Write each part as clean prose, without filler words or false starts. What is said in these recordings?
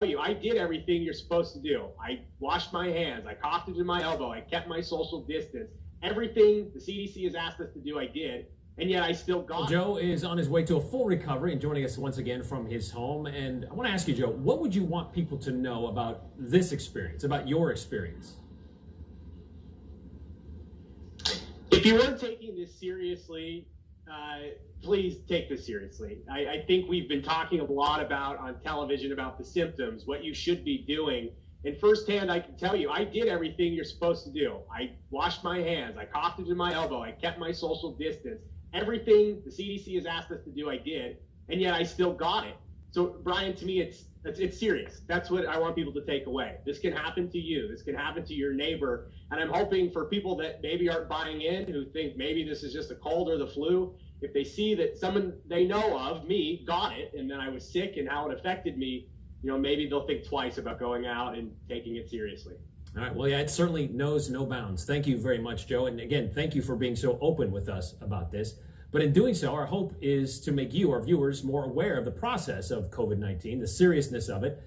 you, I did everything you're supposed to do. I washed my hands. I coughed into my elbow. I kept my social distance. Everything the CDC has asked us to do, I did. And yet I still got it. Joe is on his way to a full recovery and joining us once again from his home. And I want to ask you, Joe, what would you want people to know about this experience, about your experience? If you weren't taking this seriously, please take this seriously. I think we've been talking a lot about on television about the symptoms, what you should be doing. And firsthand, I can tell you, I did everything you're supposed to do. I washed my hands. I coughed into my elbow. I kept my social distance. Everything the CDC has asked us to do, I did. And yet I still got it. So, Brian, to me, it's serious. That's what I want people to take away. This can happen to you. This can happen to your neighbor. And I'm hoping for people that maybe aren't buying in, who think maybe this is just a cold or the flu, if they see that someone they know of, me, got it, and then I was sick and how it affected me, maybe they'll think twice about going out and taking it seriously. All right. Well, yeah, it certainly knows no bounds. Thank you very much, Joe. And again, thank you for being so open with us about this. But in doing so, our hope is to make you, our viewers, more aware of the process of COVID-19, the seriousness of it.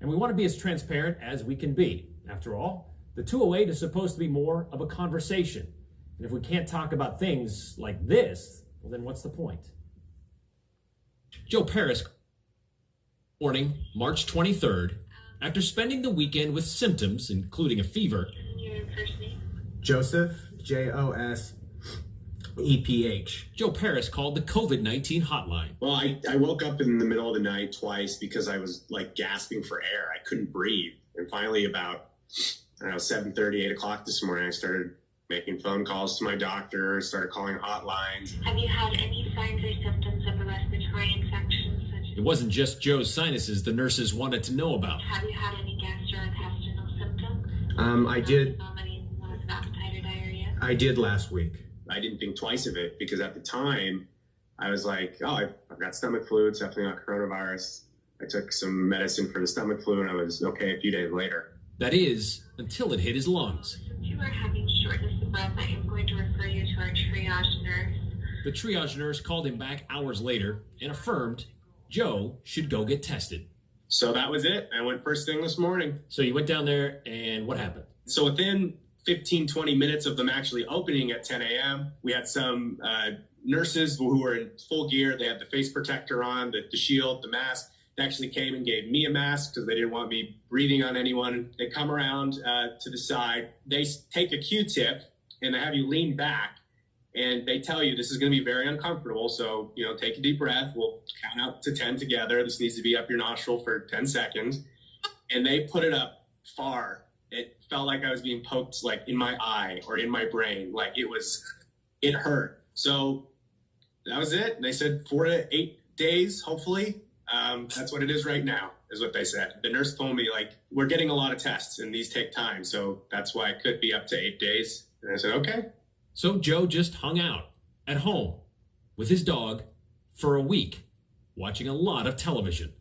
And we want to be as transparent as we can be. After all, the 208 is supposed to be more of a conversation. And if we can't talk about things like this, well, then what's the point? Joe Paris, morning, March 23rd, after spending the weekend with symptoms, including a fever. Your first name? Joseph, Joseph. Joe Paris called the COVID-19 hotline. Well, I woke up in the middle of the night twice because I was like gasping for air. I couldn't breathe. And finally about, 7:30, 8 o'clock this morning, I started making phone calls to my doctor, started calling hotlines. Have you had any signs or symptoms of a respiratory infection? It wasn't just Joe's sinuses the nurses wanted to know about. Have you had any gastrointestinal symptoms? I did. Vomiting, loss of appetite or diarrhea? I did last week. I didn't think twice of it because at the time I was like, I've got stomach flu. It's definitely not coronavirus. I took some medicine for the stomach flu and I was okay a few days later. That is, until it hit his lungs. Since you are having shortness of breath, I am going to refer you to our triage nurse. The triage nurse called him back hours later and affirmed Joe should go get tested. So that was it. I went first thing this morning. So you went down there and what happened? So within 15, 20 minutes of them actually opening at 10 a.m., we had some nurses who were in full gear. They had the face protector on, the shield, the mask. They actually came and gave me a mask because they didn't want me breathing on anyone. They come around to the side. They take a Q-tip and they have you lean back and they tell you this is going to be very uncomfortable. So, take a deep breath. We'll count out to 10 together. This needs to be up your nostril for 10 seconds. And they put it up far. It felt like I was being poked like in my eye or in my brain. Like it hurt. So that was it. They said 4 to 8 days, hopefully. That's what it is right now, is what they said. The nurse told me, we're getting a lot of tests and these take time. So that's why it could be up to 8 days. And I said, okay. So Joe just hung out at home with his dog for a week, watching a lot of television.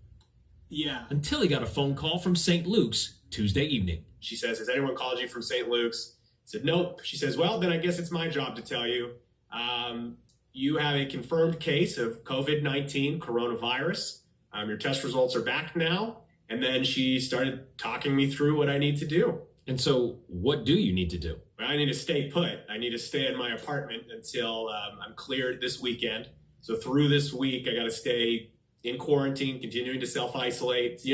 Yeah. Until he got a phone call from St. Luke's Tuesday evening. She says, has anyone called you from St. Luke's? I said, nope. She says, well, then I guess it's my job to tell you. You have a confirmed case of COVID-19 coronavirus. Your test results are back now. And then she started talking me through what I need to do. And so what do you need to do? Well, I need to stay put. I need to stay in my apartment until I'm cleared this weekend. So through this week, I got to stay in quarantine, continuing to self-isolate,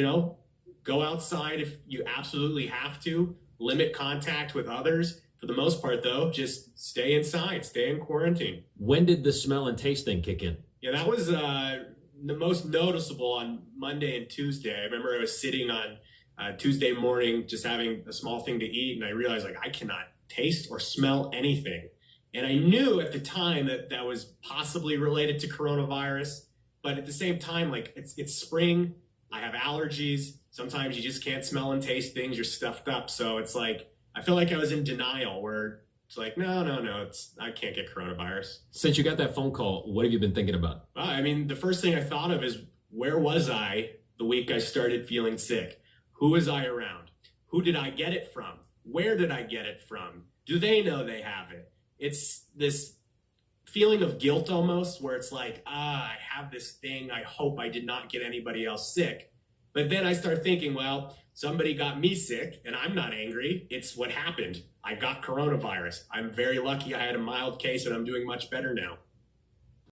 go outside if you absolutely have to, limit contact with others. For the most part, though, just stay inside, stay in quarantine. When did the smell and taste thing kick in? Yeah, that was the most noticeable on Monday and Tuesday. I remember I was sitting on Tuesday morning, just having a small thing to eat, and I realized I cannot taste or smell anything. And I knew at the time that was possibly related to coronavirus, but at the same time, it's spring, I have allergies. Sometimes you just can't smell and taste things, you're stuffed up. So it's I feel like I was in denial where it's no, I can't get coronavirus. Since you got that phone call, what have you been thinking about? Well, the first thing I thought of is, where was I the week I started feeling sick? Who was I around? Who did I get it from? Where did I get it from? Do they know they have it? It's this feeling of guilt almost, where it's I have this thing. I hope I did not get anybody else sick. But then I start thinking, well, somebody got me sick and I'm not angry. It's what happened. I got coronavirus. I'm very lucky I had a mild case and I'm doing much better now.